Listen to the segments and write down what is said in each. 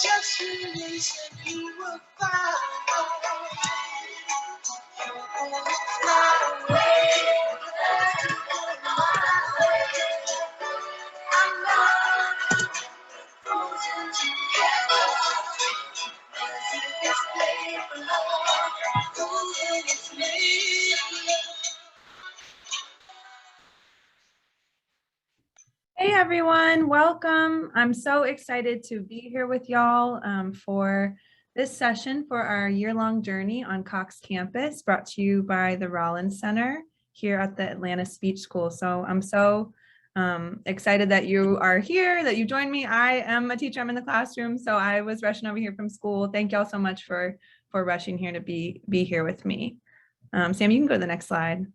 Just release and you will find you're gonna fly away. You're gonna fly away. I'm not frozen together. Music is played for love. Moving is made for love. Hey everyone, welcome. I'm so excited to be here with y'all for this session for our year-long journey on Cox Campus, brought to you by the Rollins Center here at the Atlanta Speech School. So I'm so excited that you are here, that you joined me. I am a teacher, I'm in the classroom, so I was rushing over here from school. Thank y'all so much for rushing here to be here with me. Sam, you can go to the next slide.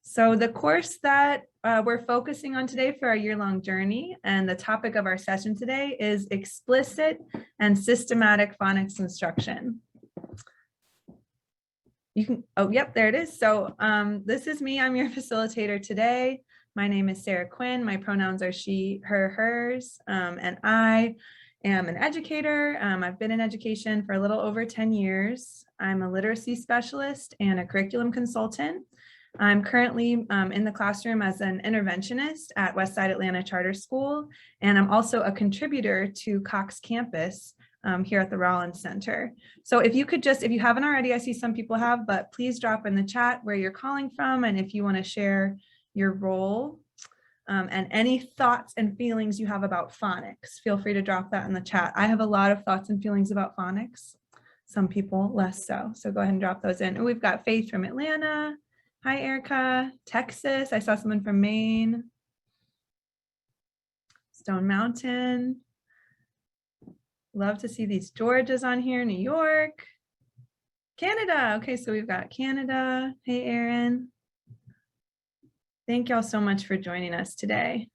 So the course that we're focusing on today for our year-long journey, and the topic of our session today is Explicit and Systematic Phonics Instruction. You can, oh, yep, there it is. So this is me, I'm your facilitator today. My name is Sarah Quinn. My pronouns are she, her, hers, and I am an educator. I've been in education for a little over 10 years. I'm a literacy specialist and a curriculum consultant. I'm currently in the classroom as an interventionist at Westside Atlanta Charter School, and I'm also a contributor to Cox Campus here at the Rollins Center. So if you could just, if you haven't already, I see some people have, but please drop in the chat where you're calling from, and if you want to share your role and any thoughts and feelings you have about phonics, feel free to drop that in the chat. I have a lot of thoughts and feelings about phonics, some people less so. So go ahead and drop those in. And we've got Faith from Atlanta. Hi, Erica, Texas. I saw someone from Maine. Stone Mountain. Love to see these Georgias on here. New York. Canada. Okay, so we've got Canada. Hey, Erin. Thank y'all so much for joining us today.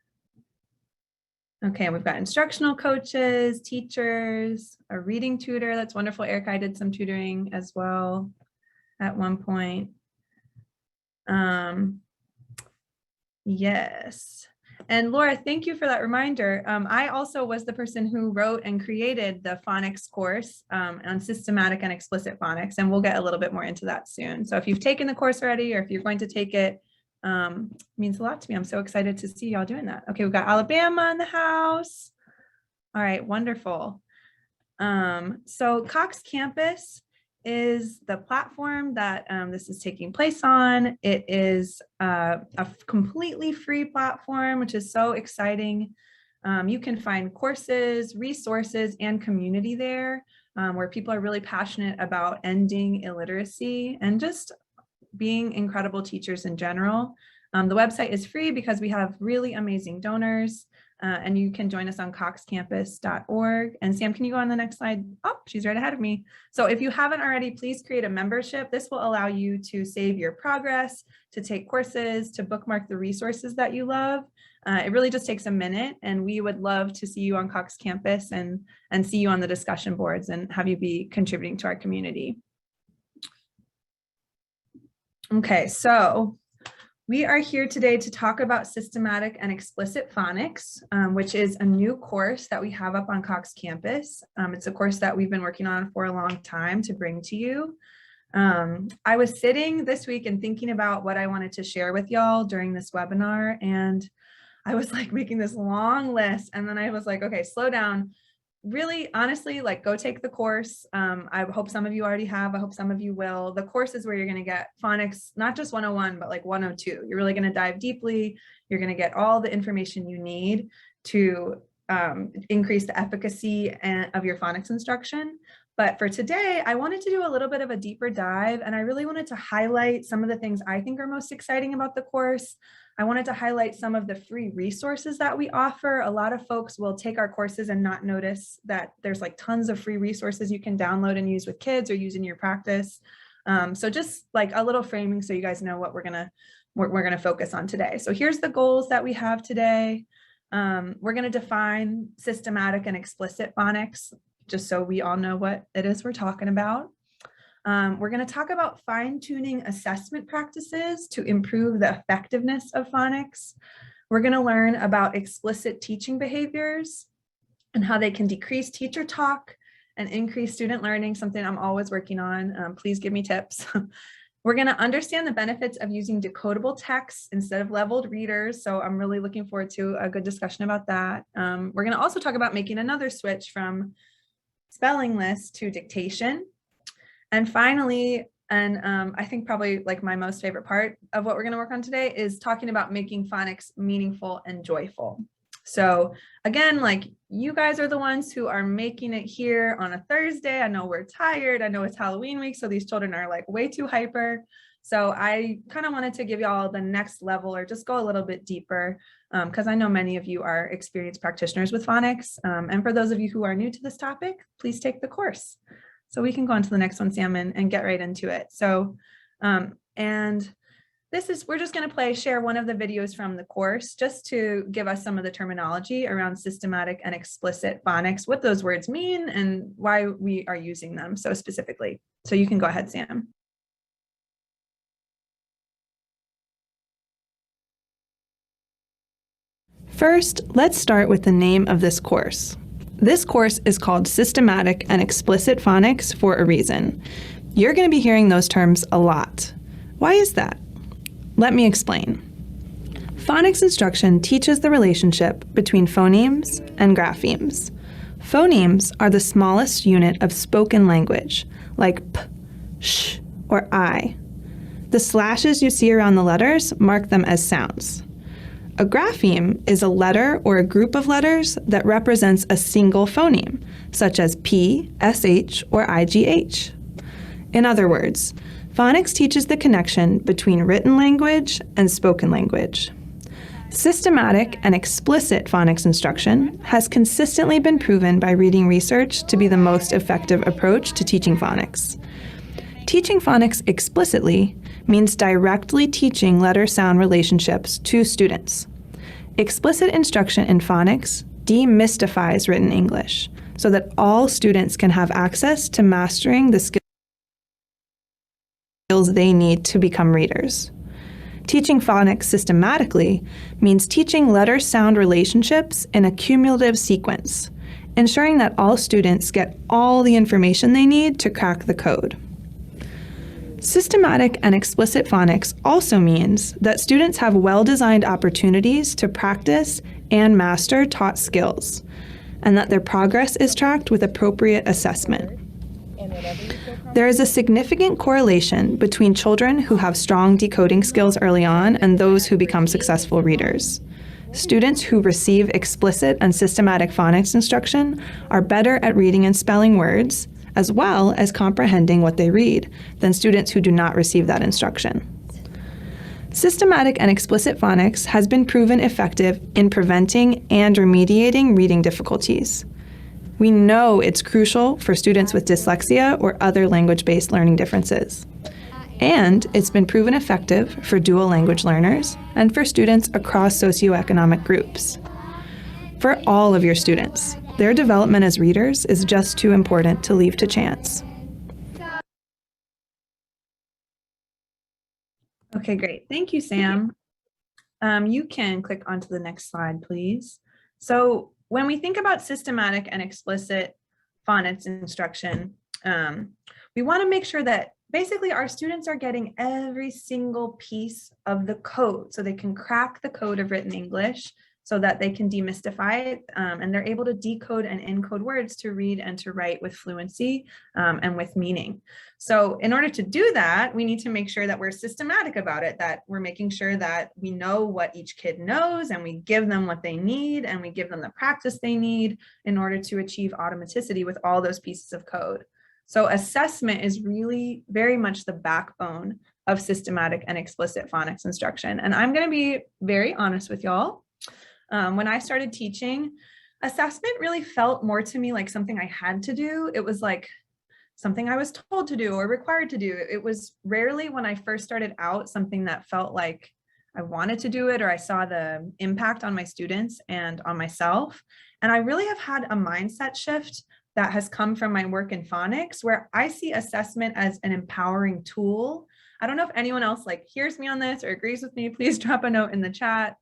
Okay, we've got instructional coaches, teachers, a reading tutor. That's wonderful. Erica, I did some tutoring as well at one point. Yes. And Laura, thank you for that reminder. I also was the person who wrote and created the phonics course on systematic and explicit phonics, and we'll get a little bit more into that soon. So if you've taken the course already, or if you're going to take it, means a lot to me. I'm so excited to see y'all doing that. Okay, we've got Alabama in the house. All right, wonderful. So Cox Campus is the platform that this is taking place on. It is a completely free platform, which is so exciting. You can find courses, resources, and community there where people are really passionate about ending illiteracy and just being incredible teachers in general. The website is free because we have really amazing donors. And you can join us on coxcampus.org. And Sam, can you go on the next slide? Oh, she's right ahead of me. So if you haven't already, please create a membership. This will allow you to save your progress, to take courses, to bookmark the resources that you love. It really just takes a minute, and we would love to see you on Cox Campus and see you on the discussion boards and have you be contributing to our community. Okay, so we are here today to talk about systematic and explicit phonics, which is a new course that we have up on Cox Campus. It's a course that we've been working on for a long time to bring to you. I was sitting this week and thinking about what I wanted to share with y'all during this webinar, and I was like making this long list, and then I was like, okay, slow down. Really, honestly, like go take the course. I hope some of you already have. I hope some of you will. The course is where you're going to get phonics, not just 101, but like 102. You're really going to dive deeply. You're going to get all the information you need to increase the efficacy of your phonics instruction. But for today, I wanted to do a little bit of a deeper dive, and I really wanted to highlight some of the things I think are most exciting about the course. I wanted to highlight some of the free resources that we offer. A lot of folks will take our courses and not notice that there's like tons of free resources you can download and use with kids or use in your practice. So just like a little framing so you guys know what we're gonna focus on today. So here's the goals that we have today. We're gonna define systematic and explicit phonics, just so we all know what it is we're talking about. We're going to talk about fine-tuning assessment practices to improve the effectiveness of phonics. We're going to learn about explicit teaching behaviors. and how they can decrease teacher talk and increase student learning, something I'm always working on. Please give me tips. We're going to understand the benefits of using decodable text instead of leveled readers. So I'm really looking forward to a good discussion about that. We're going to also talk about making another switch from spelling lists to dictation. And finally, and I think probably like my most favorite part of what we're going to work on today is talking about making phonics meaningful and joyful. So again, like you guys are the ones who are making it here on a Thursday. I know we're tired. I know it's Halloween week, so these children are like way too hyper. So I kind of wanted to give y'all the next level or just go a little bit deeper because I know many of you are experienced practitioners with phonics. And for those of you who are new to this topic, please take the course. So we can go on to the next one, Sam, and get right into it. So, and we're just going to share one of the videos from the course just to give us some of the terminology around systematic and explicit phonics, what those words mean and why we are using them so specifically. So you can go ahead, Sam. First, let's start with the name of this course. This course is called Systematic and Explicit Phonics for a reason. You're going to be hearing those terms a lot. Why is that? Let me explain. Phonics instruction teaches the relationship between phonemes and graphemes. Phonemes are the smallest unit of spoken language, like p, sh, or I. The slashes you see around the letters mark them as sounds. A grapheme is a letter or a group of letters that represents a single phoneme, such as P, SH, or IGH. In other words, phonics teaches the connection between written language and spoken language. Systematic and explicit phonics instruction has consistently been proven by reading research to be the most effective approach to teaching phonics. Teaching phonics explicitly means directly teaching letter-sound relationships to students. Explicit instruction in phonics demystifies written English so that all students can have access to mastering the skills they need to become readers. Teaching phonics systematically means teaching letter-sound relationships in a cumulative sequence, ensuring that all students get all the information they need to crack the code. Systematic and explicit phonics also means that students have well-designed opportunities to practice and master taught skills, and that their progress is tracked with appropriate assessment. There is a significant correlation between children who have strong decoding skills early on and those who become successful readers. Students who receive explicit and systematic phonics instruction are better at reading and spelling words, as well as comprehending what they read, than students who do not receive that instruction. Systematic and explicit phonics has been proven effective in preventing and remediating reading difficulties. We know it's crucial for students with dyslexia or other language-based learning differences. And it's been proven effective for dual language learners and for students across socioeconomic groups. For all of your students, their development as readers is just too important to leave to chance. Okay, great. Thank you, Sam. You can click onto the next slide, please. So when we think about systematic and explicit phonics instruction, we want to make sure that basically our students are getting every single piece of the code so they can crack the code of written English so that they can demystify it and they're able to decode and encode words to read and to write with fluency and with meaning. So in order to do that, we need to make sure that we're systematic about it, that we're making sure that we know what each kid knows and we give them what they need and we give them the practice they need in order to achieve automaticity with all those pieces of code. So assessment is really very much the backbone of systematic and explicit phonics instruction. And I'm going to be very honest with y'all. When I started teaching, assessment really felt more to me like something I had to do. It was like something I was told to do or required to do. It was rarely, when I first started out, something that felt like I wanted to do it or I saw the impact on my students and on myself. And I really have had a mindset shift that has come from my work in phonics, where I see assessment as an empowering tool. I don't know if anyone else like hears me on this or agrees with me. Please drop a note in the chat.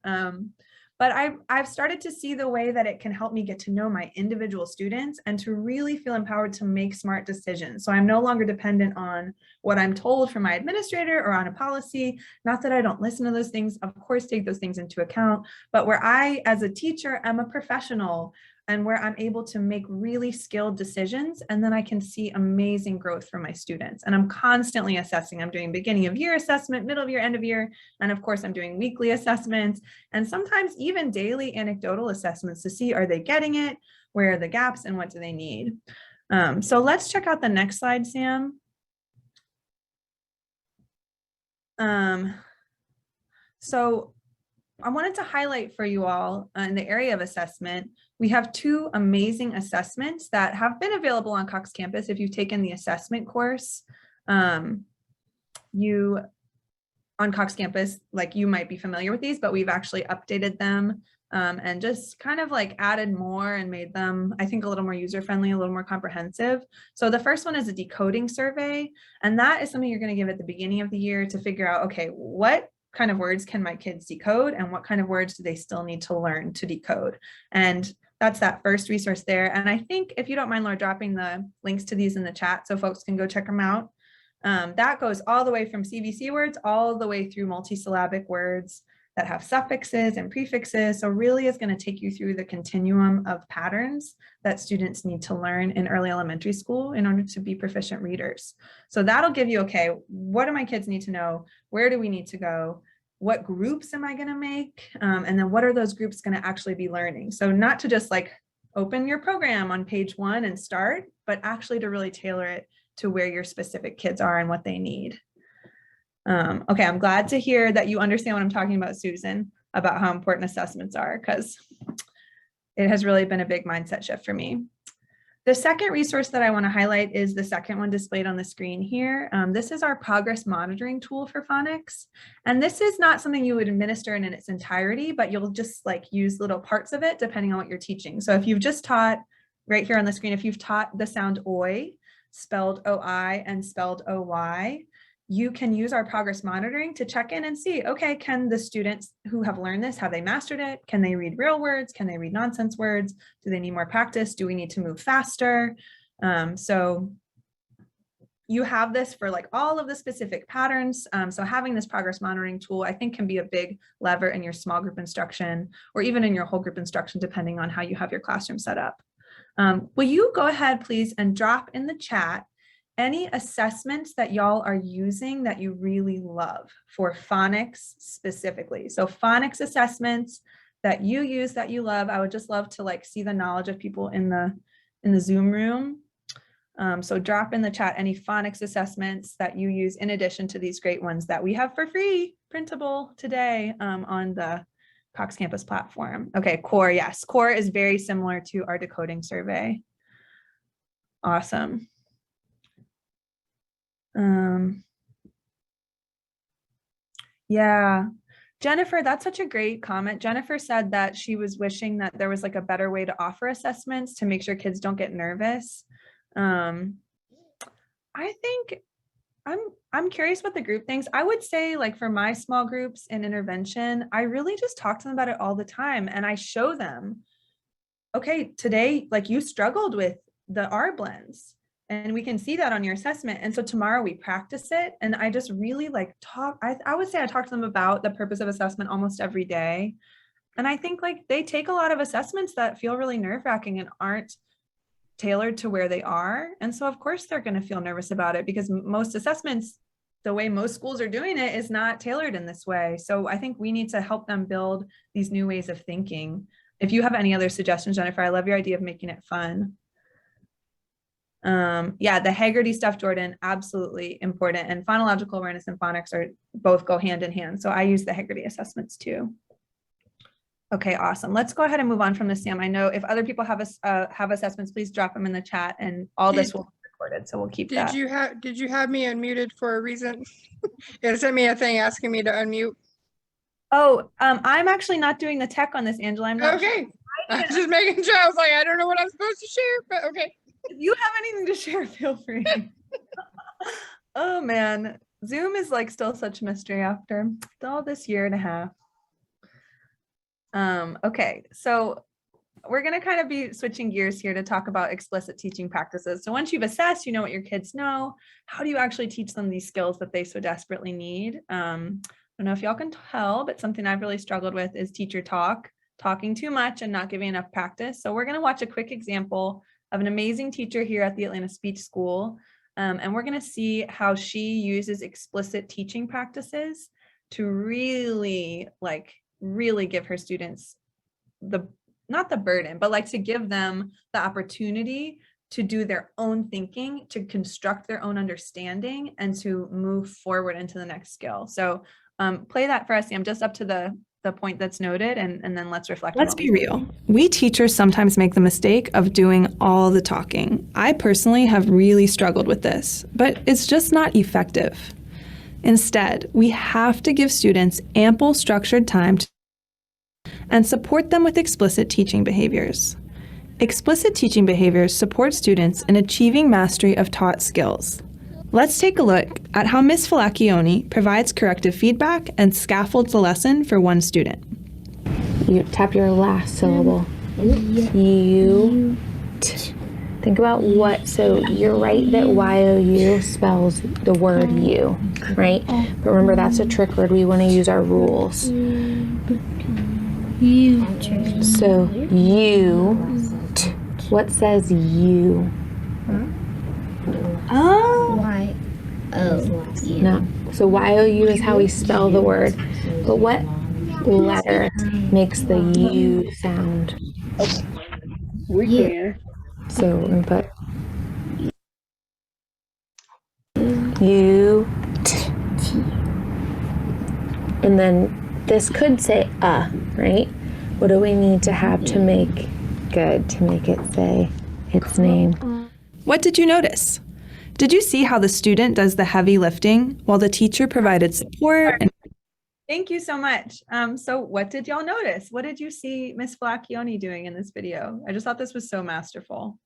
but I've started to see the way that it can help me get to know my individual students and to really feel empowered to make smart decisions. So I'm no longer dependent on what I'm told from my administrator or on a policy. Not that I don't listen to those things, of course, take those things into account, but where I, as a teacher, am a professional and where I'm able to make really skilled decisions, and then I can see amazing growth from my students. And I'm constantly assessing. I'm doing beginning of year assessment, middle of year, end of year, and of course I'm doing weekly assessments, and sometimes even daily anecdotal assessments to see, are they getting it? Where are the gaps and what do they need? So let's check out the next slide, Sam. So I wanted to highlight for you all in the area of assessment, we have two amazing assessments that have been available on Cox Campus. If you've taken the assessment course, you on Cox Campus, like you might be familiar with these, but we've actually updated them and just kind of like added more and made them, I think, a little more user-friendly, a little more comprehensive. So the first one is a decoding survey, and that is something you're going to give at the beginning of the year to figure out, okay, what kind of words can my kids decode and what kind of words do they still need to learn to decode? And that's that first resource there. And I think, if you don't mind, Laura, dropping the links to these in the chat so folks can go check them out. That goes all the way from CVC words all the way through multisyllabic words that have suffixes and prefixes. So really is going to take you through the continuum of patterns that students need to learn in early elementary school in order to be proficient readers. So that'll give you, okay, what do my kids need to know? Where do we need to go? What groups am I going to make? And then what are those groups going to actually be learning? So not to just like open your program on page 1 and start, but actually to really tailor it to where your specific kids are and what they need. Okay, I'm glad to hear that you understand what I'm talking about, Susan, about how important assessments are, because it has really been a big mindset shift for me. The second resource that I want to highlight is the second one displayed on the screen here. This is our progress monitoring tool for phonics. And this is not something you would administer in its entirety, but you'll just like use little parts of it depending on what you're teaching. So if you've just taught, right here on the screen, if you've taught the sound oi, spelled OI and spelled OY, you can use our progress monitoring to check in and see, okay, can the students who have learned this, have they mastered it? Can they read real words? Can they read nonsense words? Do they need more practice? Do we need to move faster? So you have this for like all of the specific patterns. So having this progress monitoring tool, I think, can be a big lever in your small group instruction or even in your whole group instruction, depending on how you have your classroom set up. Will you go ahead, please, and drop in the chat any assessments that y'all are using that you really love for phonics specifically? So phonics assessments that you use that you love. I would just love to like see the knowledge of people in the Zoom room. So drop in the chat any phonics assessments that you use in addition to these great ones that we have for free, printable today on the Cox Campus platform. Okay, core, yes. Core is very similar to our decoding survey. Awesome. Yeah, Jennifer, that's such a great comment. Jennifer said that she was wishing that there was like a better way to offer assessments to make sure kids don't get nervous. I think I'm curious what the group thinks. I would say, like, for my small groups in intervention, I really just talk to them about it all the time. And I show them, okay, today, like, you struggled with the R blends and we can see that on your assessment. And so tomorrow we practice it. And I just really like talk, I would say I talk to them about the purpose of assessment almost every day. And I think like they take a lot of assessments that feel really nerve-wracking and aren't tailored to where they are. And so of course they're going to feel nervous about it because most assessments, the way most schools are doing it, is not tailored in this way. So I think we need to help them build these new ways of thinking. If you have any other suggestions, Jennifer, I love your idea of making it fun. Yeah, the Haggerty stuff, Jordan, absolutely important. And phonological awareness and phonics are both go hand in hand. So I use the Haggerty assessments too. Okay, awesome. Let's go ahead and move on from this, Sam. I know if other people have assessments, please drop them in the chat, and all this will be recorded, so we'll keep that. Did you have me unmuted for a reason? It sent me a thing asking me to unmute. Oh, I'm actually not doing the tech on this, Angela. I'm not. Okay. Sure. I'm just making sure. I was like, I don't know what I'm supposed to share, but okay. If you have anything to share, feel free. Oh man, Zoom is like still such a mystery after all this year and a half. Okay, so we're going to kind of be switching gears here to talk about explicit teaching practices. So once you've assessed, you know what your kids know, how do you actually teach them these skills that they so desperately need? I don't know if y'all can tell, but something I've really struggled with is teacher talk, talking too much and not giving enough practice. So we're going to watch a quick example of an amazing teacher here at the Atlanta Speech School. And we're going to see how she uses explicit teaching practices to really give her students not the burden, but like to give them the opportunity to do their own thinking, to construct their own understanding, and to move forward into the next skill. So play that for us, Sam, just up to the point that's noted, and then let's reflect. Let's be real. We teachers sometimes make the mistake of doing all the talking. I personally have really struggled with this, but it's just not effective. Instead, we have to give students ample structured time and support them with explicit teaching behaviors. Explicit teaching behaviors support students in achieving mastery of taught skills. Let's take a look at how Ms. Falacchione provides corrective feedback and scaffolds the lesson for one student. You tap your last syllable. You. Think about what, so you're right that Y-O-U spells the word you, right? But remember, that's a trick word. We want to use our rules. So you, what says you? Oh. Y-O-U. No. So Y-O-U is how we spell the word. But what letter makes the U sound? We're here. So we're going to put U, T. And then this could say right? What do we need to have to make it say its name? What did you notice? Did you see how the student does the heavy lifting while the teacher provided support? Thank you so much. So what did y'all notice? What did you see Ms. Falacchione doing in this video? I just thought this was so masterful.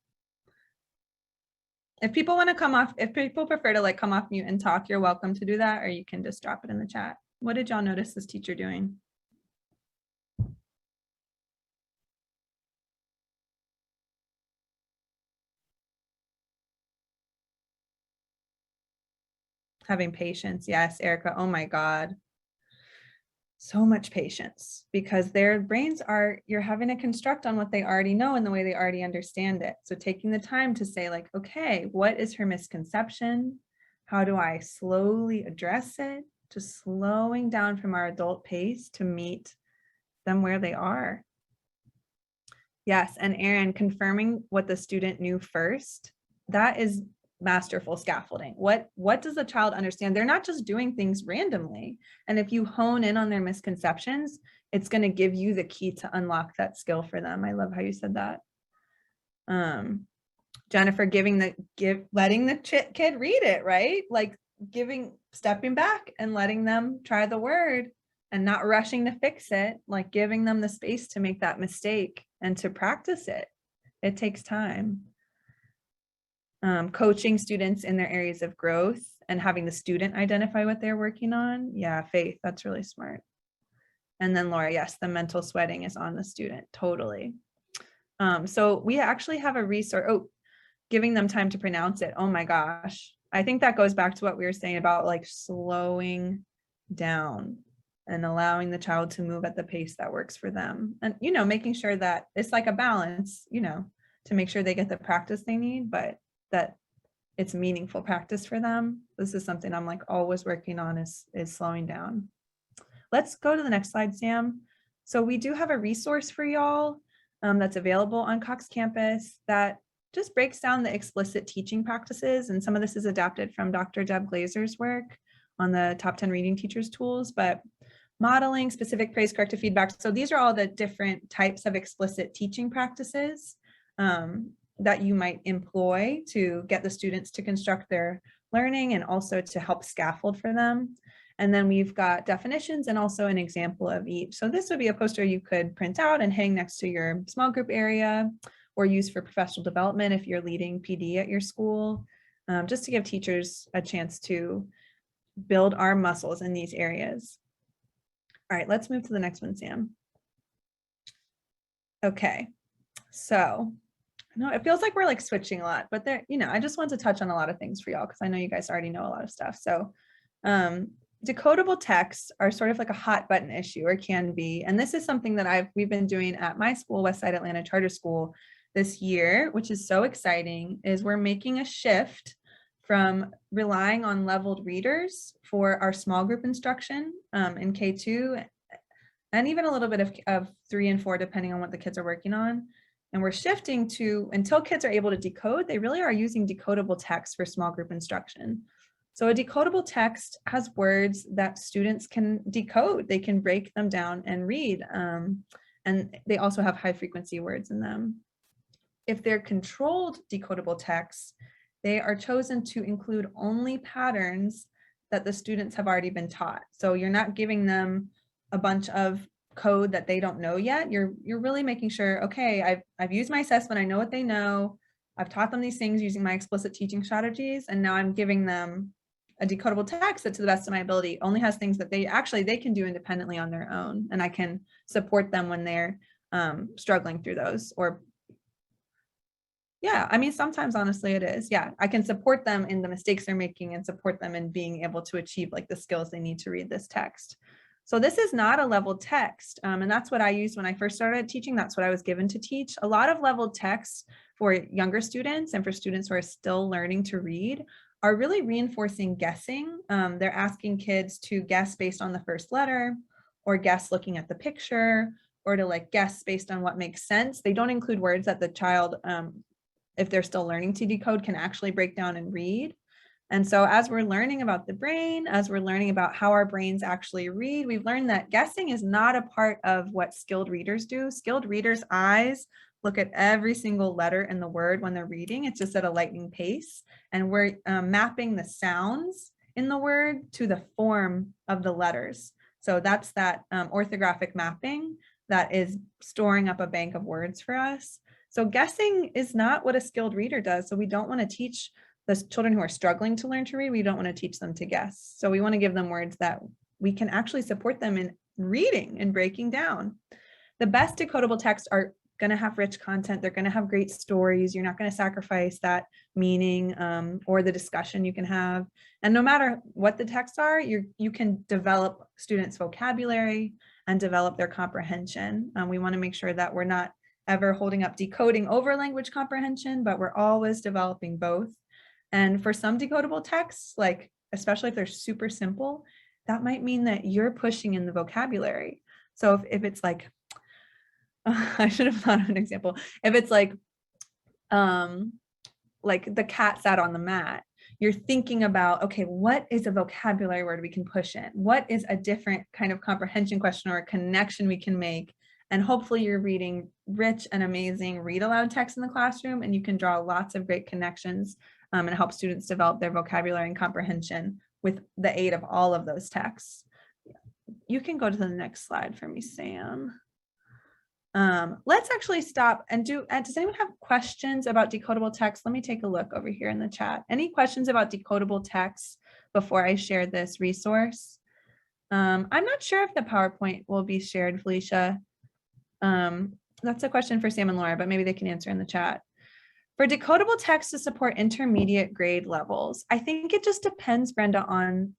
If people want to come off, if people prefer to come off mute and talk, you're welcome to do that, or you can just drop it in the chat. What did y'all notice this teacher doing? Having patience. Yes, Erica. Oh my God. So much patience, because their brains you're having to construct on what they already know and the way they already understand it. So taking the time to say okay, what is her misconception? How do I slowly address it? Just slowing down from our adult pace to meet them where they are. Yes, and Erin, confirming what the student knew first, that is masterful scaffolding. What does the child understand? They're not just doing things randomly. And if you hone in on their misconceptions, it's going to give you the key to unlock that skill for them. I love how you said that. Jennifer, letting the kid read it, right? Stepping back and letting them try the word and not rushing to fix it, giving them the space to make that mistake and to practice it. It takes time. Coaching students in their areas of growth and having the student identify what they're working on. Yeah, Faith, that's really smart. And then Laura, yes, the mental sweating is on the student, totally. So we actually have a resource, giving them time to pronounce it. Oh my gosh. I think that goes back to what we were saying about slowing down and allowing the child to move at the pace that works for them. And, making sure that it's a balance, to make sure they get the practice they need, but that it's meaningful practice for them. This is something I'm always working on is slowing down. Let's go to the next slide, Sam. So we do have a resource for y'all that's available on Cox Campus that just breaks down the explicit teaching practices. And some of this is adapted from Dr. Deb Glazer's work on the top 10 reading teachers tools, but modeling, specific praise, corrective feedback. So these are all the different types of explicit teaching practices that you might employ to get the students to construct their learning and also to help scaffold for them. And then we've got definitions and also an example of each. So this would be a poster you could print out and hang next to your small group area or use for professional development if you're leading PD at your school, just to give teachers a chance to build our muscles in these areas. All right, let's move to the next one, Sam. Okay, so no, it feels like we're like switching a lot, but there, I just want to touch on a lot of things for y'all because I know you guys already know a lot of stuff. So decodable texts are sort of like a hot button issue, or can be. And this is something that we've been doing at my school, Westside Atlanta Charter School, this year, which is so exciting, is we're making a shift from relying on leveled readers for our small group instruction in K2, and even a little bit of 3 and 4, depending on what the kids are working on. And we're shifting to, until kids are able to decode, they really are using decodable text for small group instruction. So a decodable text has words that students can decode. They can break them down and read. And they also have high frequency words in them. If they're controlled decodable texts, they are chosen to include only patterns that the students have already been taught. So you're not giving them a bunch of code that they don't know yet. You're really making sure, okay, I've used my assessment, I know what they know, I've taught them these things using my explicit teaching strategies, and now I'm giving them a decodable text that, to the best of my ability, only has things that they can do independently on their own, and I can support them when they're struggling through those. Or yeah, I mean, sometimes honestly it is. Yeah, I can support them in the mistakes they're making and support them in being able to achieve like the skills they need to read this text. So this is not a leveled text. And that's what I used when I first started teaching. That's what I was given to teach. A lot of leveled texts for younger students and for students who are still learning to read are really reinforcing guessing. They're asking kids to guess based on the first letter, or guess looking at the picture, or to like guess based on what makes sense. They don't include words that the child, if they're still learning to decode, can actually break down and read. And so as we're learning about the brain, as we're learning about how our brains actually read, we've learned that guessing is not a part of what skilled readers do. Skilled readers' eyes look at every single letter in the word when they're reading. It's just at a lightning pace. And we're mapping the sounds in the word to the form of the letters. So that's that orthographic mapping that is storing up a bank of words for us. So guessing is not what a skilled reader does. So we don't want to teach the children who are struggling to learn to read, we don't want to teach them to guess. So we want to give them words that we can actually support them in reading and breaking down. The best decodable texts are going to have rich content. They're going to have great stories. You're not going to sacrifice that meaning or the discussion you can have. And no matter what the texts are, you can develop students' vocabulary and develop their comprehension. We want to make sure that we're not ever holding up decoding over language comprehension, but we're always developing both. And for some decodable texts, like especially if they're super simple, that might mean that you're pushing in the vocabulary. So if it's like, I should have thought of an example. If it's like the cat sat on the mat, you're thinking about, okay, what is a vocabulary word we can push in? What is a different kind of comprehension question or a connection we can make? And hopefully you're reading rich and amazing read aloud text in the classroom, and you can draw lots of great connections and help students develop their vocabulary and comprehension with the aid of all of those texts. You can go to the next slide for me, Sam. Let's actually stop and does anyone have questions about decodable text? Let me take a look over here in the chat. Any questions about decodable text before I share this resource? I'm not sure if the PowerPoint will be shared, Felicia. That's a question for Sam and Laura, but maybe they can answer in the chat. For decodable text to support intermediate grade levels, I think it just depends, Brenda, on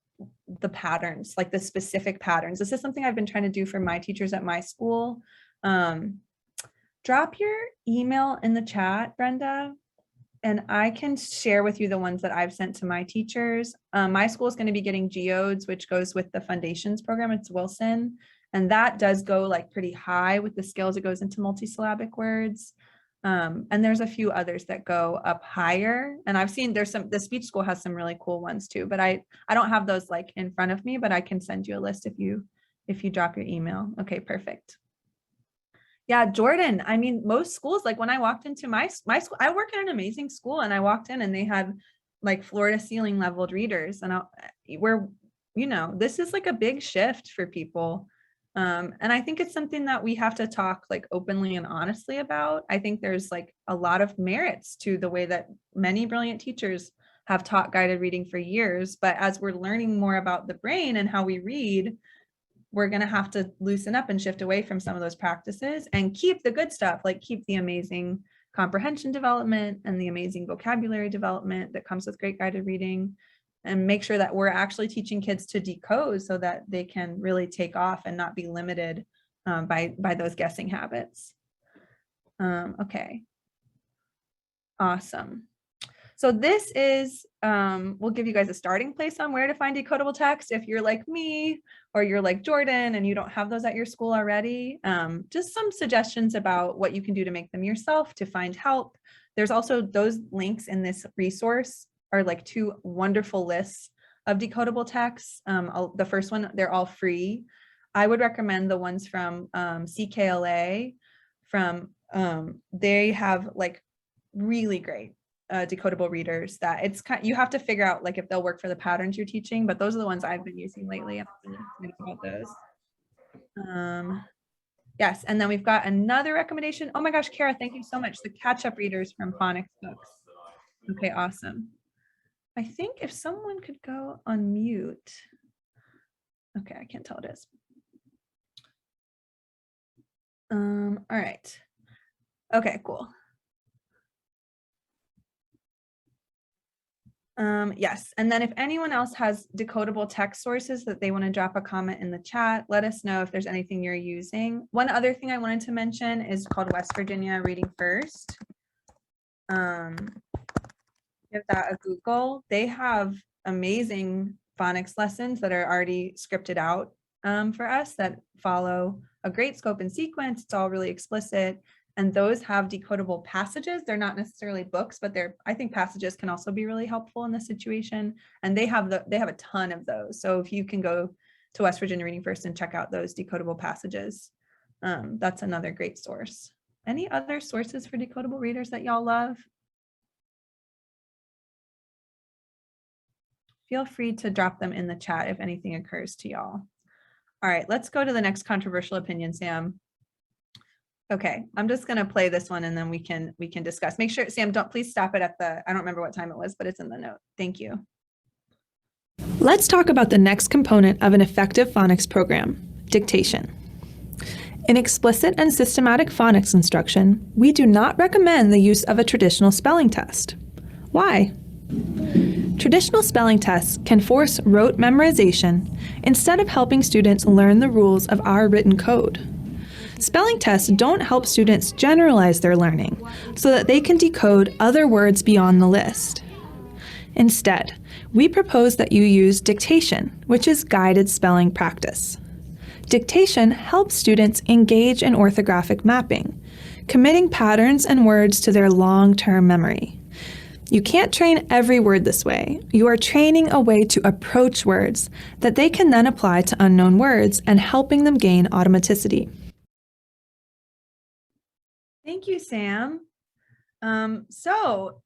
the patterns, like the specific patterns. This is something I've been trying to do for my teachers at my school. Drop your email in the chat, Brenda, and I can share with you the ones that I've sent to my teachers. My school is going to be getting geodes, which goes with the foundations program. It's Wilson. And that does go like pretty high with the skills. It goes into multisyllabic words. And there's a few others that go up higher. And I've seen the speech school has some really cool ones too, but I don't have those like in front of me, but I can send you a list if you drop your email. Okay, perfect. Yeah, Jordan, I mean, most schools, like when I walked into my school, I work in an amazing school, and I walked in and they had like floor to ceiling leveled readers. And this is like a big shift for people. And I think it's something that we have to talk like openly and honestly about. I think there's like a lot of merits to the way that many brilliant teachers have taught guided reading for years. But as we're learning more about the brain and how we read, we're going to have to loosen up and shift away from some of those practices and keep the good stuff, like keep the amazing comprehension development and the amazing vocabulary development that comes with great guided reading, and make sure that we're actually teaching kids to decode so that they can really take off and not be limited by those guessing habits. Okay. Awesome. So this is, we'll give you guys a starting place on where to find decodable text. If you're like me or you're like Jordan and you don't have those at your school already, just some suggestions about what you can do to make them yourself, to find help. There's also those links in this resource are like 2 wonderful lists of decodable texts. The first one, they're all free. I would recommend the ones from CKLA. They have like really great decodable readers that it's kind, you have to figure out like if they'll work for the patterns you're teaching, but those are the ones I've been using lately. I'm really excited about those. Yes, and then we've got another recommendation. Oh my gosh, Kara, thank you so much. The catch-up readers from phonics books. Okay, awesome. I think if someone could go on mute. Okay, I can't tell it is. All right. Okay, cool. Yes, and then if anyone else has decodable text sources that they want to drop a comment in the chat, let us know if there's anything you're using. One other thing I wanted to mention is called West Virginia Reading First. Give that a Google. They have amazing phonics lessons that are already scripted out for us that follow a great scope and sequence. It's all really explicit. And those have decodable passages. They're not necessarily books, but I think passages can also be really helpful in this situation. And they have a ton of those. So if you can go to West Virginia Reading First and check out those decodable passages, that's another great source. Any other sources for decodable readers that y'all love? Feel free to drop them in the chat if anything occurs to y'all. All right, let's go to the next controversial opinion, Sam. Okay, I'm just gonna play this one and then we can discuss. Make sure, Sam, please stop it at I don't remember what time it was, but it's in the note. Thank you. Let's talk about the next component of an effective phonics program, dictation. In explicit and systematic phonics instruction, we do not recommend the use of a traditional spelling test. Why? Traditional spelling tests can force rote memorization instead of helping students learn the rules of our written code. Spelling tests don't help students generalize their learning so that they can decode other words beyond the list. Instead, we propose that you use dictation, which is guided spelling practice. Dictation helps students engage in orthographic mapping, committing patterns and words to their long-term memory. You can't train every word this way. You are training a way to approach words that they can then apply to unknown words and helping them gain automaticity. Thank you, Sam. So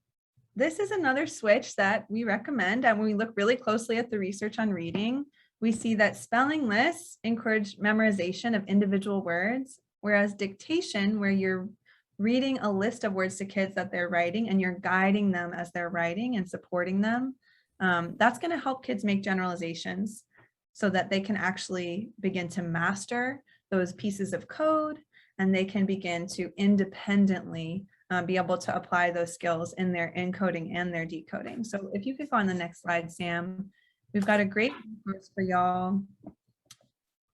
this is another switch that we recommend. And when we look really closely at the research on reading, we see that spelling lists encourage memorization of individual words, whereas dictation, where you're reading a list of words to kids that they're writing and you're guiding them as they're writing and supporting them, that's going to help kids make generalizations so that they can actually begin to master those pieces of code, and they can begin to independently be able to apply those skills in their encoding and their decoding. So if you could go on the next slide, Sam, we've got a great course for y'all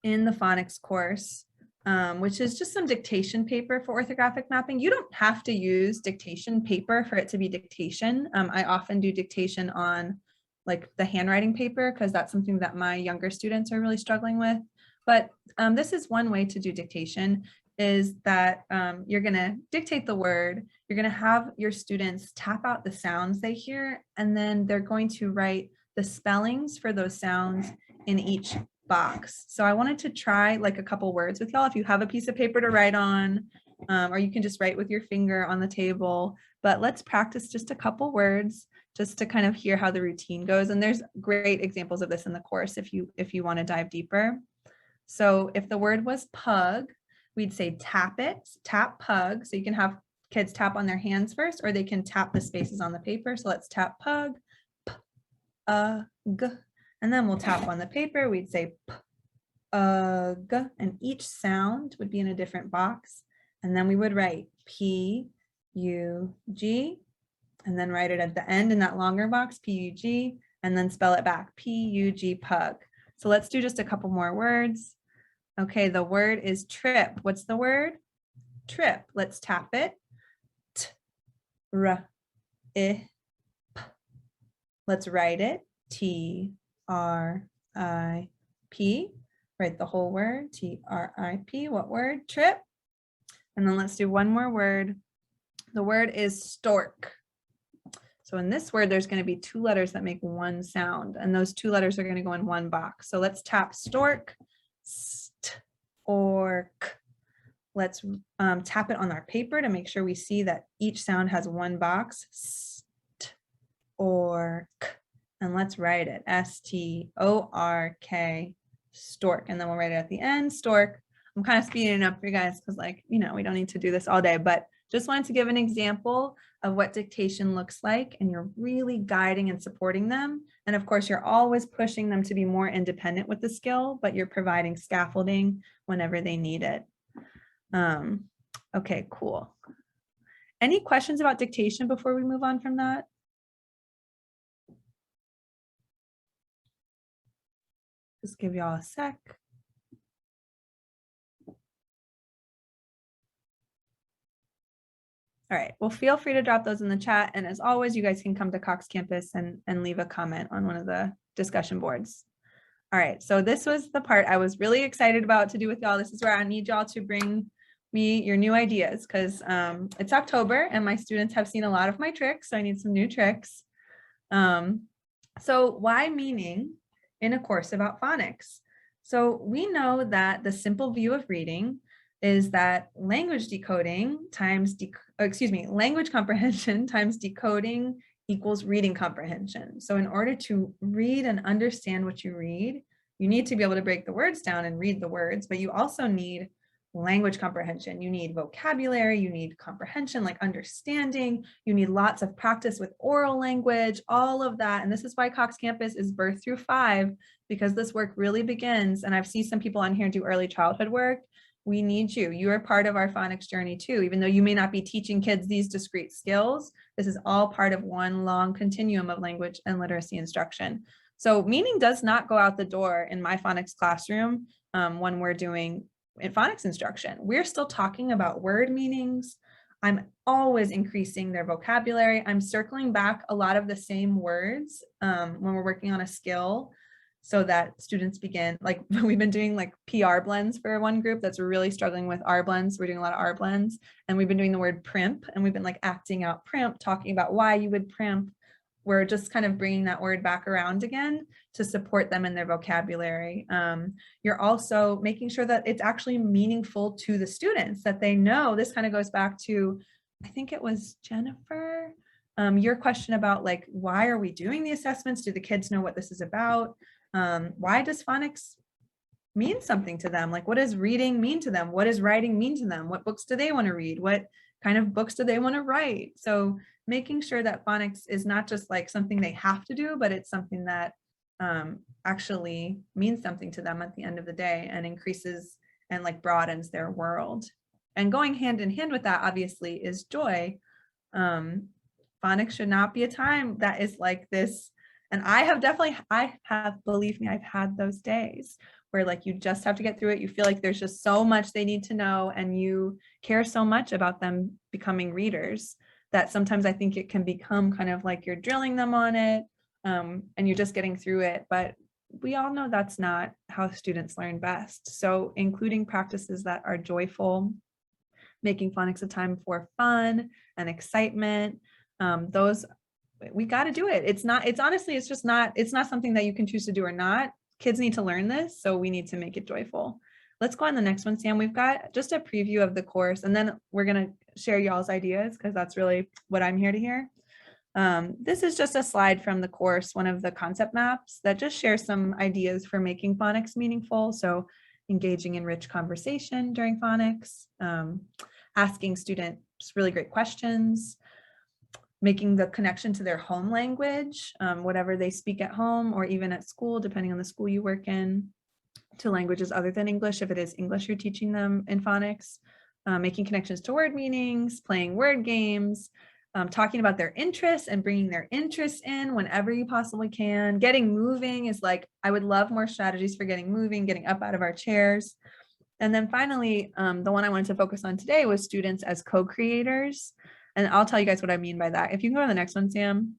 in the phonics course, which is just some dictation paper for orthographic mapping. You don't have to use dictation paper for it to be dictation. I often do dictation on like the handwriting paper because that's something that my younger students are really struggling with. But this is one way to do dictation, is that you're going to dictate the word, you're going to have your students tap out the sounds they hear, and then they're going to write the spellings for those sounds in each box. So I wanted to try like a couple words with y'all. If you have a piece of paper to write on, or you can just write with your finger on the table, but let's practice just a couple words just to kind of hear how the routine goes. And there's great examples of this in the course if you want to dive deeper. So if the word was pug, we'd say tap it, tap pug. So you can have kids tap on their hands first, or they can tap the spaces on the paper. So let's tap pug, p, g, and then we'll tap on the paper. We'd say p, ug, and each sound would be in a different box. And then we would write P, U, G, and then write it at the end in that longer box, P, U, G, and then spell it back, P, U, G, pug. So let's do just a couple more words. Okay, the word is trip. What's the word? Trip. Let's tap it. T, R, I, P. Let's write it. T, R, I, P. Write the whole word. T, R, I, P. What word? Trip. And then let's do one more word. The word is stork. So in this word, there's going to be two letters that make one sound, and those two letters are going to go in one box. So let's tap stork, stork. Let's tap it on our paper to make sure we see that each sound has one box, stork. And let's write it, S-T-O-R-K, stork. And then we'll write it at the end, stork. I'm kind of speeding it up for you guys because, like, you know, we don't need to do this all day, but just wanted to give an example of what dictation looks like, and you're really guiding and supporting them. And of course, you're always pushing them to be more independent with the skill, but you're providing scaffolding whenever they need it. Okay, cool. Any questions about dictation before we move on from that? Just give y'all a sec. All right, well, feel free to drop those in the chat. And as always, you guys can come to Cox Campus and leave a comment on one of the discussion boards. All right, so this was the part I was really excited about to do with y'all. This is where I need y'all to bring me your new ideas, because it's October and my students have seen a lot of my tricks, so I need some new tricks. So why meaning in a course about phonics? So we know that the simple view of reading is that language decoding times, language comprehension times decoding equals reading comprehension. So in order to read and understand what you read, you need to be able to break the words down and read the words, but you also need language comprehension. You need vocabulary, you need comprehension, like understanding, you need lots of practice with oral language, all of that. And this is why Cox Campus is birth through 5, because this work really begins. And I've seen some people on here do early childhood work. We need you. You are part of our phonics journey too. Even though you may not be teaching kids these discrete skills, this is all part of one long continuum of language and literacy instruction. So meaning does not go out the door in my phonics classroom when we're doing phonics instruction. We're still talking about word meanings. I'm always increasing their vocabulary. I'm circling back a lot of the same words when we're working on a skill, so that students begin, like we've been doing like PR blends for one group that's really struggling with R blends. We're doing a lot of R blends, and we've been doing the word primp, and we've been like acting out primp, talking about why you would primp. We're just kind of bringing that word back around again to support them in their vocabulary. You're also making sure that it's actually meaningful to the students, that they know. This kind of goes back to, I think it was Jennifer, your question about like, why are we doing the assessments? Do the kids know what this is about? Why does phonics mean something to them? Like, what does reading mean to them? What does writing mean to them? What books do they want to read? What kind of books do they want to write? So making sure that phonics is not just like something they have to do, but it's something that actually means something to them at the end of the day and increases and like broadens their world. And going hand in hand with that, obviously, is joy. Phonics should not be a time that is like this. And believe me, I've had those days where like you just have to get through it. You feel like there's just so much they need to know, and you care so much about them becoming readers that sometimes I think it can become kind of like you're drilling them on it, and you're just getting through it. But we all know that's not how students learn best. So including practices that are joyful, making phonics a time for fun and excitement, those, we got to do it. It's not something that you can choose to do or not. Kids need to learn this, so we need to make it joyful. Let's go on the next one, Sam. We've got just a preview of the course, and then we're going to share y'all's ideas, because that's really what I'm here to hear. This is just a slide from the course, one of the concept maps that just shares some ideas for making phonics meaningful. So engaging in rich conversation during phonics, asking students really great questions, making the connection to their home language, whatever they speak at home or even at school, depending on the school you work in, to languages other than English, if it is English you're teaching them in phonics, making connections to word meanings, playing word games, talking about their interests and bringing their interests in whenever you possibly can. Getting moving is like, I would love more strategies for getting moving, getting up out of our chairs. And then finally, the one I wanted to focus on today was students as co-creators. And I'll tell you guys what I mean by that. If you can go to the next one, Sam.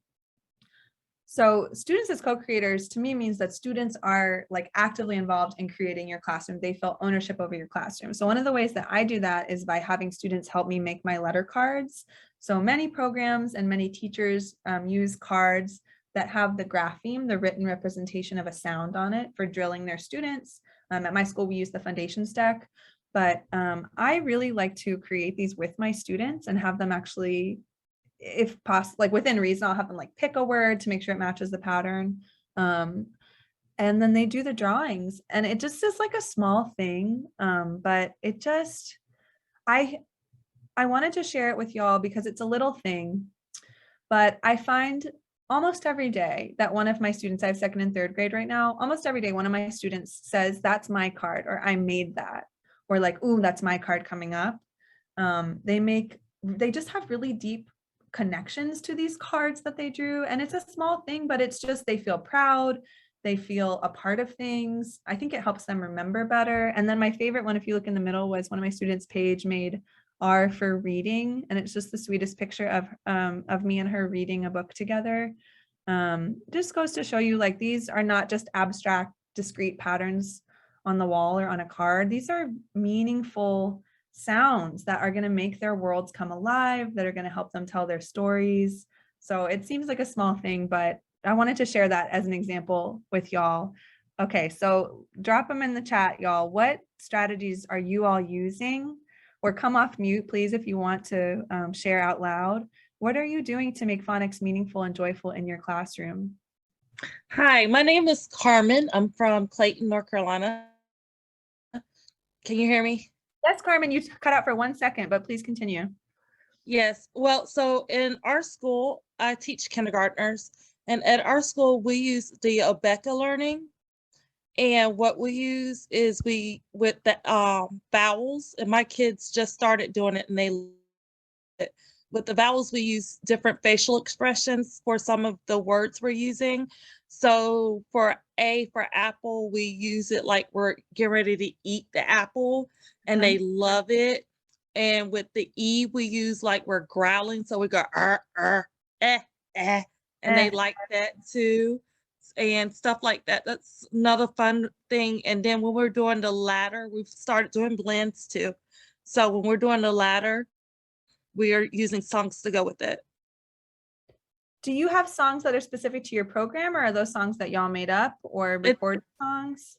So students as co-creators to me means that students are like actively involved in creating your classroom. They feel ownership over your classroom. So one of the ways that I do that is by having students help me make my letter cards. So many programs and many teachers use cards that have the grapheme, the written representation of a sound on it for drilling their students. At my school, we use the foundations deck, but I really like to create these with my students and have them actually, if possible, like within reason, I'll have them like pick a word to make sure it matches the pattern. And then they do the drawings, and it just is like a small thing, but it just, I wanted to share it with y'all because it's a little thing, but I find almost every day that one of my students, I have second and third grade right now, almost every day one of my students says, that's my card, or I made that, or like, ooh, that's my card coming up. They just have really deep connections to these cards that they drew, and it's a small thing, but it's just, they feel proud, they feel a part of things. I think it helps them remember better. And then my favorite one, if you look in the middle, was one of my students, Paige, made R for reading, and it's just the sweetest picture of me and her reading a book together. Just goes to show you, like, these are not just abstract discrete patterns on the wall or on a card. These are meaningful sounds that are going to make their worlds come alive, that are going to help them tell their stories. So it seems like a small thing, but I wanted to share that as an example with y'all. Okay, so drop them in the chat, y'all. What strategies are you all using? Or come off mute, please, if you want to share out loud. What are you doing to make phonics meaningful and joyful in your classroom? Hi, my name is Carmen. I'm from Clayton, North Carolina. Can you hear me? Yes, Carmen, you cut out for 1 second, but please continue. Yes. Well, so in our school, I teach kindergartners, and at our school, we use the Abeka learning. And what we use is with the vowels, and my kids just started doing it, and with the vowels, we use different facial expressions for some of the words we're using. So for A, for apple, we use it like we're getting ready to eat the apple, and they love it. And with the E, we use like we're growling. So we go, and they like that too. And stuff like that. That's another fun thing. And then when we're doing the ladder, we've started doing blends too. So when we're doing the ladder, we are using songs to go with it. Do you have songs that are specific to your program, or are those songs that y'all made up or recorded songs?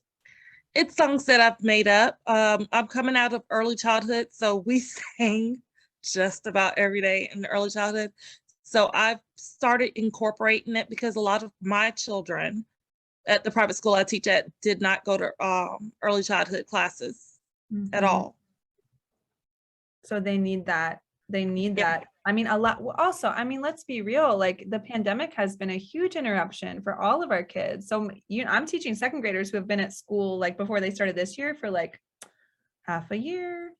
It's songs that I've made up. I'm coming out of early childhood, so we sang just about every day in the early childhood. So I've started incorporating it because a lot of my children at the private school I teach at did not go to early childhood classes at all. So they need that. They need that. I mean, a lot. Also, I mean, let's be real. Like, the pandemic has been a huge interruption for all of our kids. So I'm teaching second graders who have been at school like before they started this year for like half a year.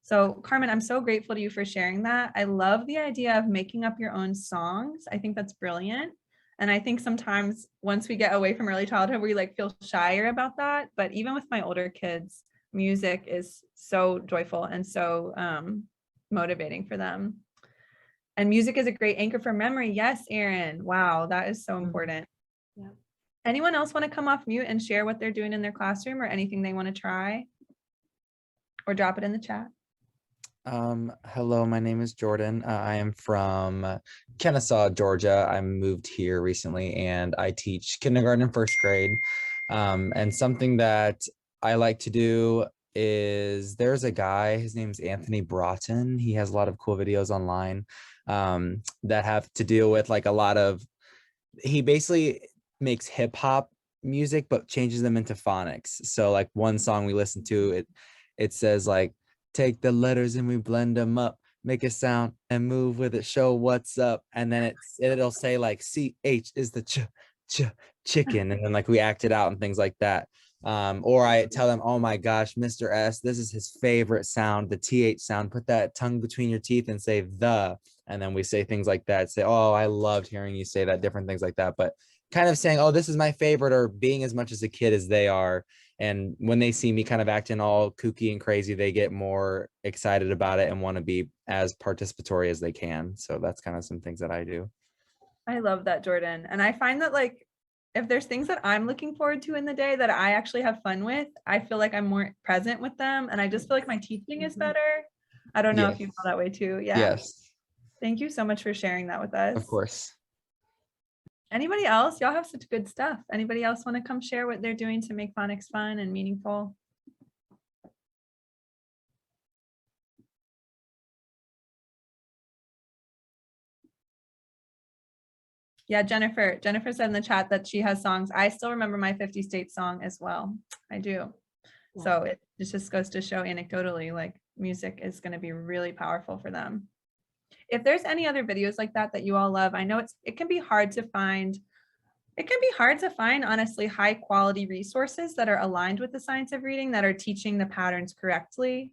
So Carmen, I'm so grateful to you for sharing that. I love the idea of making up your own songs. I think that's brilliant. And I think sometimes once we get away from early childhood, we like feel shyer about that. But even with my older kids, music is so joyful and so motivating for them. And music is a great anchor for memory. Yes, Erin. Wow, that is so important. Yeah. Anyone else want to come off mute and share what they're doing in their classroom or anything they want to try? Or drop it in the chat. Hello, my name is Jordan. I am from Kennesaw, Georgia. I moved here recently, and I teach kindergarten and first grade. And something that I like to do is, there's a guy, his name's Anthony Broughton. He has a lot of cool videos online that have to deal with like a lot of, he basically makes hip hop music, but changes them into phonics. So like one song we listened to, it says like, take the letters and we blend them up, make a sound and move with it, show what's up. And then it'll say like CH is the chicken. And then like we act it out and things like that. Or I tell them, oh my gosh, Mr. S, this is his favorite sound, the TH sound. Put that tongue between your teeth and say the. And then we say things like that. Say, oh, I loved hearing you say that, different things like that. But kind of saying, oh, this is my favorite, or being as much as a kid as they are. And when they see me kind of acting all kooky and crazy, they get more excited about it and want to be as participatory as they can. So that's kind of some things that I do. I love that, Jordan. And I find that like, if there's things that I'm looking forward to in the day that I actually have fun with, I feel like I'm more present with them. And I just feel like my teaching is better. I don't know if you feel that way too. Yeah. Yes, Thank you so much for sharing that with us. of course. Anybody else? Y'all have such good stuff. Anybody else want to come share what they're doing to make phonics fun and meaningful? Yeah, Jennifer said in the chat that she has songs. I still remember my 50 States song as well. I do. So it just goes to show anecdotally, like music is going to be really powerful for them. If there's any other videos like that you all love, I know it can be hard to find. It can be hard to find, honestly, high quality resources that are aligned with the science of reading that are teaching the patterns correctly.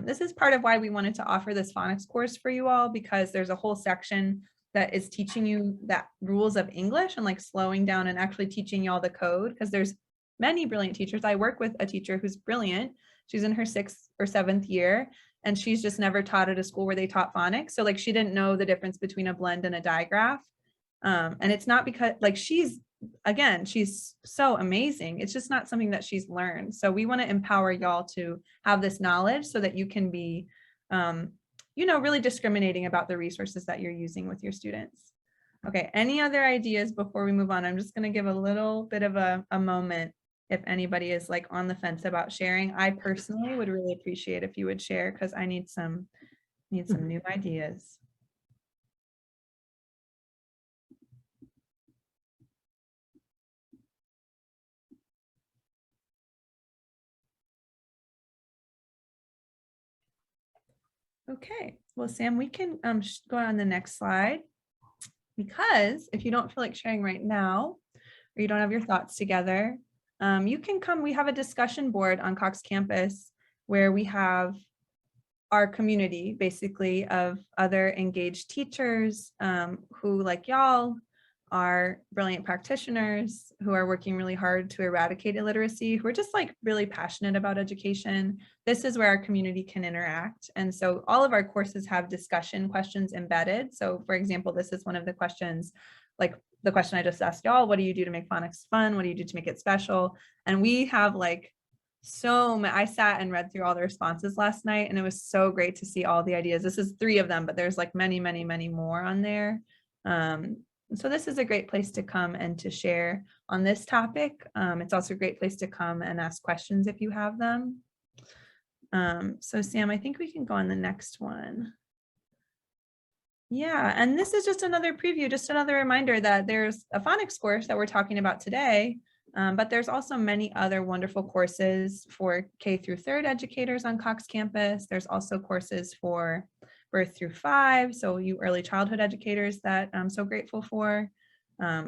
This is part of why we wanted to offer this phonics course for you all, because there's a whole section that is teaching you that rules of English and like slowing down and actually teaching y'all the code, because there's many brilliant teachers. I work with a teacher who's brilliant. She's in her 6th or 7th year, and she's just never taught at a school where they taught phonics. So like she didn't know the difference between a blend and a digraph. And it's not because like she's so amazing. It's just not something that she's learned. So we want to empower y'all to have this knowledge so that you can be, really discriminating about the resources that you're using with your students. Okay, any other ideas before we move on? I'm just going to give a little bit of a moment if anybody is like on the fence about sharing. I personally would really appreciate if you would share, because I need some new ideas. Okay, well, Sam, we can go on the next slide, because if you don't feel like sharing right now, or you don't have your thoughts together, you can come. We have a discussion board on Cox Campus where we have our community basically of other engaged teachers who, like y'all, are brilliant practitioners who are working really hard to eradicate illiteracy, who are just like really passionate about education. This is where our community can interact. And so all of our courses have discussion questions embedded. So for example, this is one of the questions, like the question I just asked y'all: what do you do to make phonics fun? What do you do to make it special? And we have like I sat and read through all the responses last night, and it was so great to see all the ideas. This is 3 of them, but there's like many, many, many more on there. So this is a great place to come and to share on this topic. It's also a great place to come and ask questions if you have them. So Sam, I think we can go on the next one. Yeah, and this is just another preview, just another reminder that there's a phonics course that we're talking about today, but there's also many other wonderful courses for K through 3rd educators on Cox Campus. There's also courses for birth through 5, so you early childhood educators that I'm so grateful for.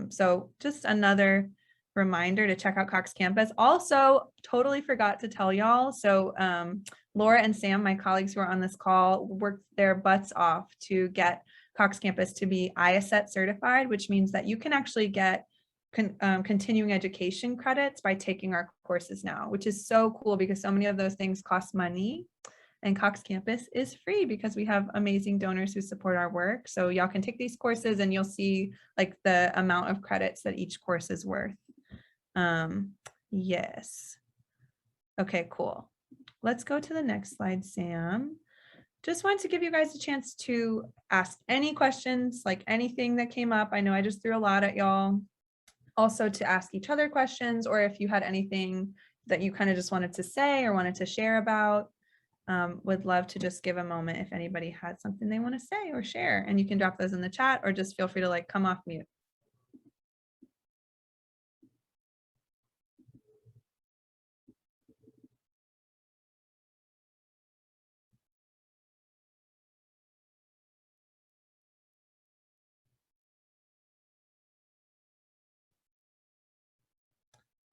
So just another reminder to check out Cox Campus. Also, totally forgot to tell y'all, so Laura and Sam, my colleagues who are on this call, worked their butts off to get Cox Campus to be IACET certified, which means that you can actually get continuing education credits by taking our courses now, which is so cool because so many of those things cost money. And Cox Campus is free because we have amazing donors who support our work. So y'all can take these courses and you'll see like the amount of credits that each course is worth. Yes. Okay, cool. Let's go to the next slide, Sam. Just wanted to give you guys a chance to ask any questions, like anything that came up. I know I just threw a lot at y'all. Also to ask each other questions, or if you had anything that you kind of just wanted to say or wanted to share about. Would love to just give a moment if anybody had something they want to say or share, and you can drop those in the chat or just feel free to like come off mute.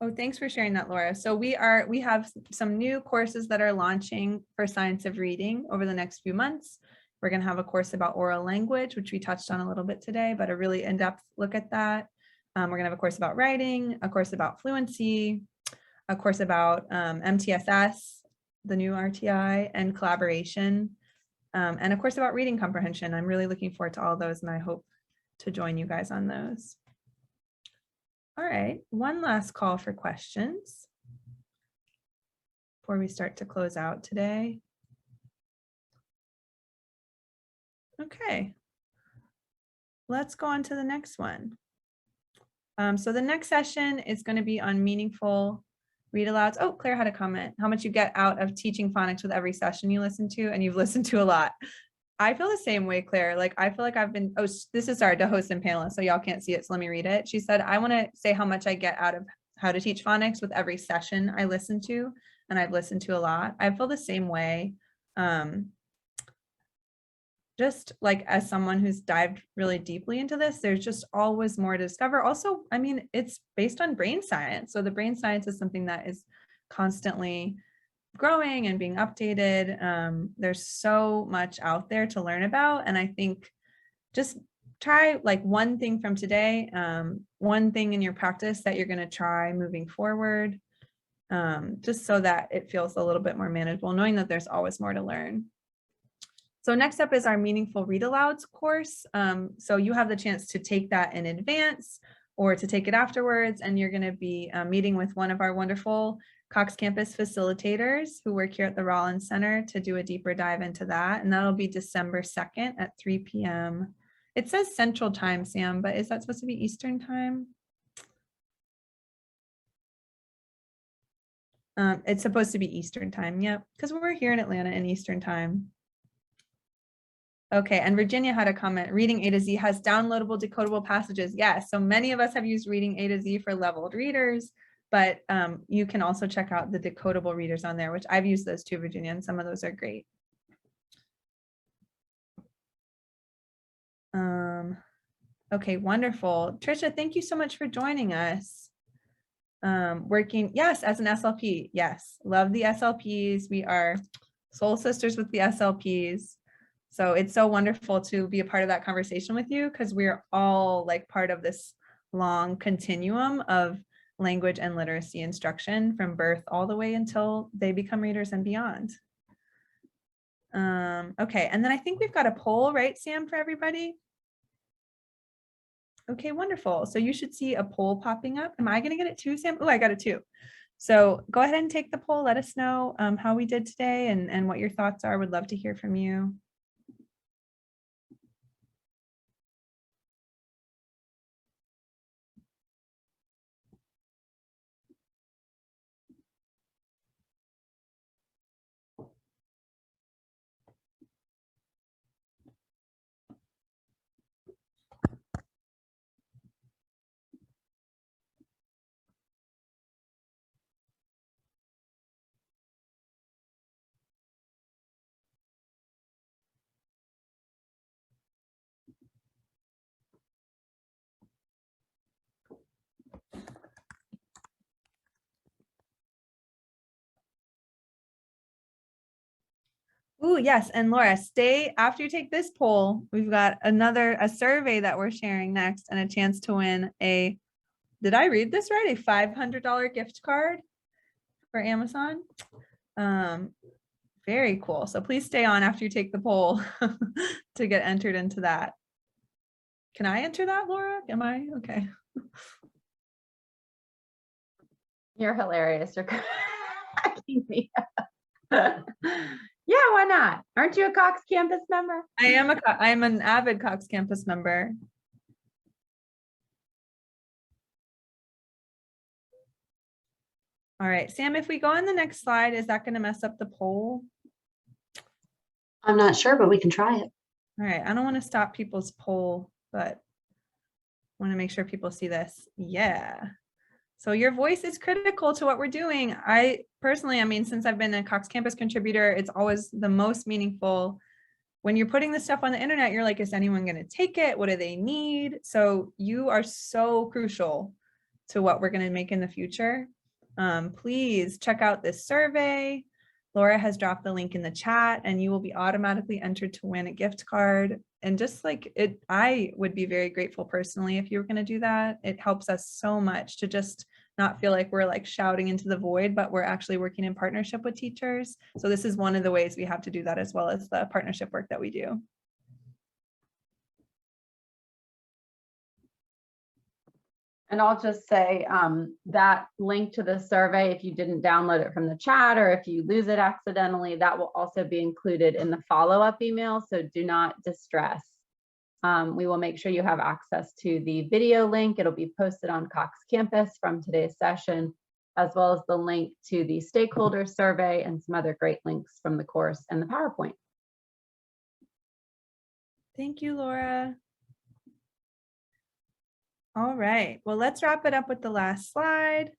Oh, thanks for sharing that, Laura. So we have some new courses that are launching for Science of Reading over the next few months. We're going to have a course about oral language, which we touched on a little bit today, but a really in-depth look at that. We're going to have a course about writing, a course about fluency, a course about MTSS, the new RTI, and collaboration, and a course about reading comprehension. I'm really looking forward to all those, and I hope to join you guys on those. All right, one last call for questions before we start to close out today. Okay, let's go on to the next one. So the next session is going to be on meaningful read alouds. Oh, Claire had a comment. How much you get out of teaching phonics with every session you listen to, and you've listened to a lot. I feel the same way, Claire. Like, I feel like I've been, oh, this is our host and panelist, so y'all can't see it, so let me read it. She said, I want to say how much I get out of how to teach phonics with every session I listen to, and I've listened to a lot. I feel the same way. Just like as someone who's dived really deeply into this, there's just always more to discover. Also, I mean, it's based on brain science. So the brain science is something that is constantly growing and being updated. There's so much out there to learn about. And I think just try like one thing from today, one thing in your practice that you're going to try moving forward, just so that it feels a little bit more manageable, knowing that there's always more to learn. So next up is our Meaningful Read Alouds course. So you have the chance to take that in advance or to take it afterwards, and you're going to be meeting with one of our wonderful Cox Campus facilitators who work here at the Rollins Center to do a deeper dive into that. And that'll be December 2nd at 3 p.m. It says Central Time, Sam, but is that supposed to be Eastern Time? It's supposed to be Eastern Time, yep, because we're here in Atlanta in Eastern Time. Okay, and Virginia had a comment, Reading A to Z has downloadable decodable passages. Yes, so many of us have used Reading A to Z for leveled readers, but you can also check out the decodable readers on there, which I've used those too, Virginia, and some of those are great. Okay, wonderful. Trisha, thank you so much for joining us. Working, yes, as an SLP, yes, love the SLPs. We are soul sisters with the SLPs. So it's so wonderful to be a part of that conversation with you, because we're all like part of this long continuum of language and literacy instruction from birth all the way until they become readers and beyond. Okay, and then I think we've got a poll, right, Sam, for everybody? Okay, wonderful. So you should see a poll popping up. Am I going to get it too, Sam? Oh, I got it too. So go ahead and take the poll. Let us know how we did today and what your thoughts are. Would love to hear from you. Ooh, yes. And Laura, stay after you take this poll. We've got a survey that we're sharing next and a chance to win a, did I read this right? A $500 gift card for Amazon. Very cool. So please stay on after you take the poll to get entered into that. Can I enter that, Laura? Am I? Okay. You're hilarious. You're cracking me up. Yeah, why not? Aren't you a Cox Campus member? I am an avid Cox Campus member. All right, Sam, if we go on the next slide, is that going to mess up the poll? I'm not sure, but we can try it. All right, I don't want to stop people's poll, but want to make sure people see this. Yeah. So your voice is critical to what we're doing. I personally, I mean, since I've been a Cox Campus contributor, it's always the most meaningful. When you're putting this stuff on the internet, you're like, is anyone going to take it? What do they need? So you are so crucial to what we're going to make in the future, please check out this survey. Laura has dropped the link in the chat and you will be automatically entered to win a gift card. And just like it, I would be very grateful personally if you were going to do that. It helps us so much to just not feel like we're like shouting into the void, but we're actually working in partnership with teachers. So this is one of the ways we have to do that, as well as the partnership work that we do. And I'll just say that link to the survey, if you didn't download it from the chat or if you lose it accidentally, that will also be included in the follow-up email. So do not distress. We will make sure you have access to the video link. It'll be posted on Cox Campus from today's session, as well as the link to the stakeholder survey and some other great links from the course and the PowerPoint. Thank you, Laura. All right, well, let's wrap it up with the last slide.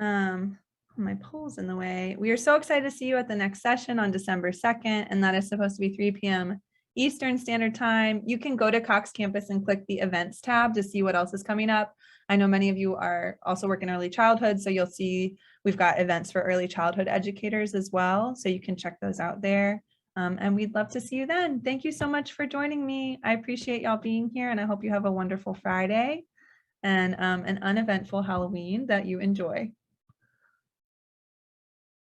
My poll's in the way. We are so excited to see you at the next session on December 2nd, and that is supposed to be 3 p.m. Eastern Standard Time. You can go to Cox Campus and click the events tab to see what else is coming up. I know many of you are also working early childhood, so you'll see we've got events for early childhood educators as well, so you can check those out there. And we'd love to see you then. Thank you so much for joining me. I appreciate y'all being here, and I hope you have a wonderful Friday and an uneventful Halloween that you enjoy.